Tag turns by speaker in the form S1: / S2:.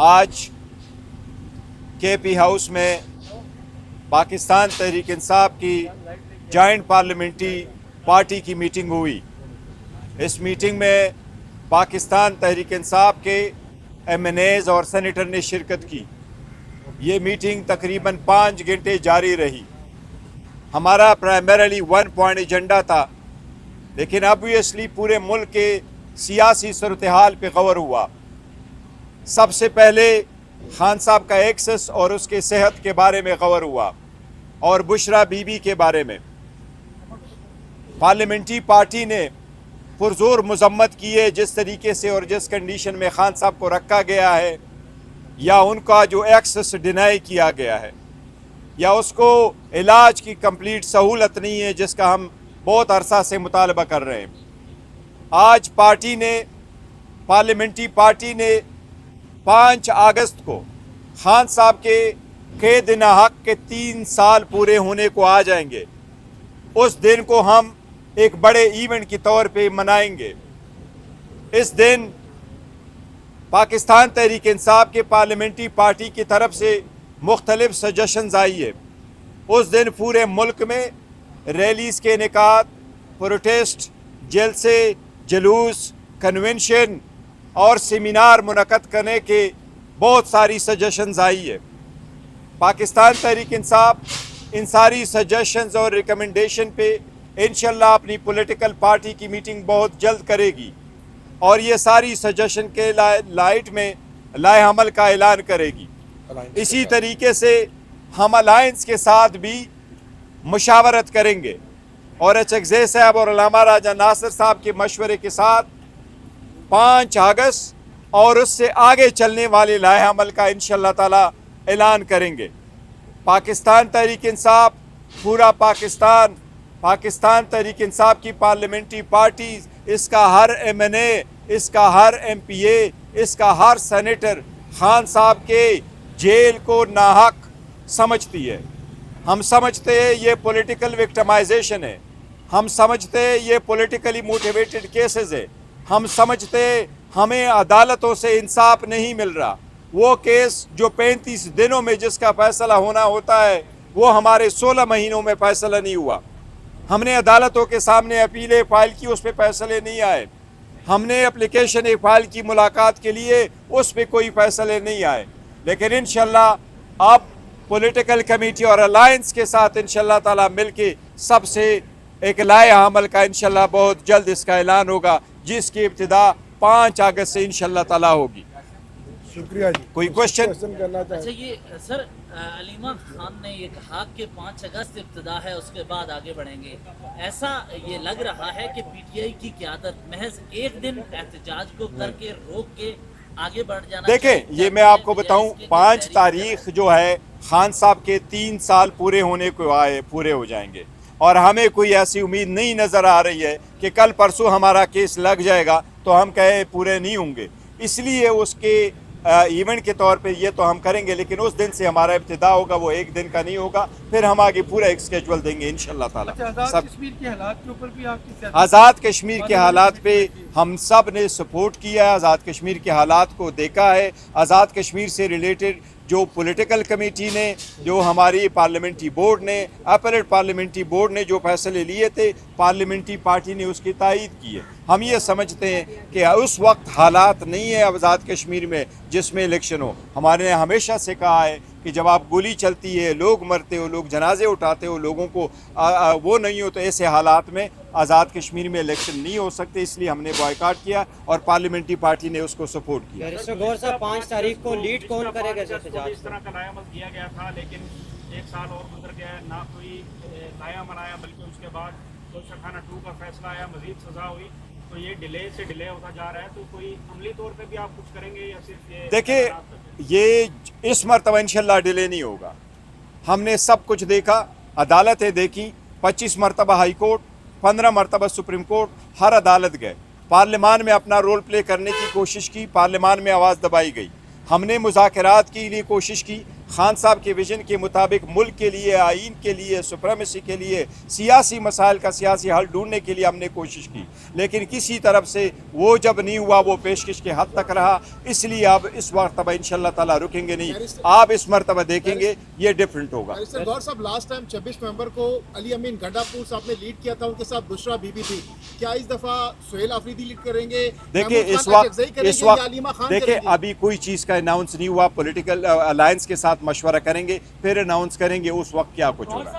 S1: आज KP house में पाकिस्तान तहरीक इंसाफ की जॉइंट पार्लियामेंट्री पार्टी की मीटिंग हुई। इस मीटिंग में पाकिस्तान तहरीक इंसाफ के MNAs और सेनेटर ने शिरकत की। ये मीटिंग तकरीबन 5 घंटे जारी रही। हमारा प्राइमरीली 1 पॉइंट एजेंडा था, लेकिन ऑब्वियसली पूरे मुल्क के सियासी सूरत-ए-हाल पे गौर हुआ। सबसे पहले खान साहब का एक्सेस और उसके सेहत के बारे में गौर हुआ और बुशरा बीबी के बारे में। पार्लियामेंट्री पार्टी ने पुरजोर मजम्मत की है जिस तरीके से और जिस कंडीशन में खान साहब को रखा गया है, या उनका जो एक्सेस डिनाई किया गया है, या उसको इलाज की कंप्लीट सहूलत नहीं है जिसका हम बहुत अरसा से मुतालबा कर रहे हैं। आज पार्लियामेंट्री पार्टी ने 5 अगस्त को खान साहब के कैद नाहक के 3 साल पूरे होने को आ जाएंगे। उस दिन को हम एक बड़े इवेंट के तौर पे मनाएंगे। इस दिन पाकिस्तान तहरीक इंसाफ के पार्लियामेंट्री पार्टी की तरफ से मुख्तलिफ सजेशंस आई है। उस दिन पूरे मुल्क में रैलीज़ के इनेकाद, प्रोटेस्ट, जलसे, जुलूस, कन्वेंशन और सेमिनार मुनक़द करने के बहुत सारी सजेशंस आई है। पाकिस्तान तहरीक इंसाफ इन सारी सजेशंस और रिकमेंडेशन पे इंशाल्लाह अपनी पॉलिटिकल पार्टी की मीटिंग बहुत जल्द करेगी और ये सारी सजेशन के लाइट में लाए अमल का ऐलान करेगी। इसी तरीके से हम अलायंस के साथ भी मुशावरत करेंगे और HXA साहब और अल्लामा राजा नासिर साहब के मशवरे के साथ 5 अगस्त और उससे आगे चलने वाले लाए अमल का इंशाअल्लाह ताला ऐलान करेंगे। पाकिस्तान तहरीक इंसाफ, पूरा पाकिस्तान तहरीक इंसाफ की पार्लियामेंट्री पार्टी, इसका हर MNA, इसका हर MPA, इसका हर सेनेटर खान साहब के जेल को नाहक समझती है। हम समझते हैं ये पॉलिटिकल विक्टिमाइजेशन है। हम समझते हैं ये पॉलिटिकली मोटिवेटेड केसेस है। हम समझते हैं हमें अदालतों से इंसाफ नहीं मिल रहा। वो केस जो 35 दिनों में जिसका फैसला होना होता है, वो हमारे 16 महीनों में फैसला नहीं हुआ। हमने अदालतों के सामने अपीलें फाइल की, उस पर फैसले नहीं आए। हमने एप्लीकेशन फाइल की मुलाकात के लिए, उस पर कोई फैसले नहीं आए। लेकिन इंशाल्लाह अब पॉलिटिकल कमेटी और अलायंस के साथ इंशाल्लाह ताला मिलके सबसे एक लाए अमल का इंशाल्लाह बहुत जल्द इसका ऐलान होगा, जिसकी इब्तिदा 5 अगस्त से इंशाल्लाह ताला होगी।
S2: शुक्रिया जी।
S1: कोई क्वेश्चन
S2: करना चाहें?
S3: अच्छा, ये सर अलीमा खान ने ये कहा कि 5 अगस्त इब्तिदा है, उसके बाद आगे बढ़ेंगे। ऐसा ये लग रहा है कि PTI की क़यादत महज एक दिन एहतजाज को करके रोक के आगे बढ़ जाना।
S1: देखें, ये मैं आपको बताऊं, 5 तारीख जो है खान साहब के 3 साल पूरे होने को आए, पूरे हो जाएंगे और हमें कोई ऐसी उम्मीद नहीं नज़र आ रही है कि कल परसों हमारा केस लग जाएगा तो हम कहे पूरे नहीं होंगे। इसलिए उसके इवेंट के तौर पे ये तो हम करेंगे, लेकिन उस दिन से हमारा इब्तिदा होगा, वो एक दिन का नहीं होगा। फिर हम आगे पूरा एक स्केड्यूल देंगे इंशाल्लाह ताला।
S2: आज़ाद कश्मीर के हालात के ऊपर भी आपकी सियासत?
S1: आज़ाद कश्मीर के हालात पे हम सब ने सपोर्ट किया है। आज़ाद कश्मीर के हालात को देखा है। आज़ाद कश्मीर से रिलेटेड जो पॉलिटिकल कमेटी ने, जो हमारी पार्लियामेंट्री बोर्ड ने, अपीलेट पार्लियामेंट्री बोर्ड ने जो फैसले लिए थे, पार्लियामेंट्री पार्टी ने उसकी तायीद की है। हम ये समझते हैं कि उस वक्त हालात नहीं है आज़ाद कश्मीर में जिसमें इलेक्शन हो। हमारे ने हमेशा से कहा है कि जब आप गोली चलती है, लोग मरते हो, लोग जनाजे उठाते हो, लोगों को वो नहीं हो, तो ऐसे हालात में आज़ाद कश्मीर में इलेक्शन नहीं हो सकते। इसलिए हमने बॉयकॉट किया और पार्लियामेंट्री पार्टी ने उसको सपोर्ट किया।
S4: 5 तारीख को लीड कौन करेगा?
S5: इस तरह का लायामल किया गया था, लेकिन 1 साल और गुजर गया, ना कोई लायामल आया, बल्कि उसके बाद तोशाखाना 2 का फैसला आया, मजीद सज़ा हुई। तो ये डिले से डिले होता जा रहा है। तो कोई अमली तौर पे भी आप कुछ करेंगे या सिर्फ ये?
S1: देखिए, ये इस मरतबा इंशाल्लाह डिले नहीं होगा। हमने सब कुछ देखा, अदालतें देखी, 25 मरतबा हाई कोर्ट, 15 मरतबा सुप्रीम कोर्ट, हर अदालत गए। पार्लियामान में अपना रोल प्ले करने की कोशिश की, पार्लियामान में आवाज़ दबाई गई। हमने मुज़ाकरात के लिए कोशिश की, खान साहब के विजन के मुताबिक मुल्क के लिए, आइन के लिए, सुप्रीमेसी के लिए, सियासी मसाइल का सियासी हल ढूंढने के लिए हमने कोशिश की, लेकिन किसी तरफ से वो जब नहीं हुआ, वो पेशकश के हद तक रहा। इसलिए अब इस मरतबा इंशाअल्लाह ताला रुकेंगे नहीं, आप इस मरतबा देखेंगे ये डिफरेंट होगा।
S6: बैरिस्टर गौहर साहब, लास्ट टाइम 26 नवंबर को अली अमीन गंडापुर साहब ने लीड किया था, उनके साथ बुशरा बीबी थी। क्या इस दफा सुहेल आफरीदी लीड करेंगे?
S1: देखिए इस वक्त देखिए अभी कोई चीज़ का अनाउंस नहीं हुआ, पॉलिटिकल अलायंस के साथ मशवरा करेंगे, फिर अनाउंस करेंगे उस वक्त क्या कुछ होगा।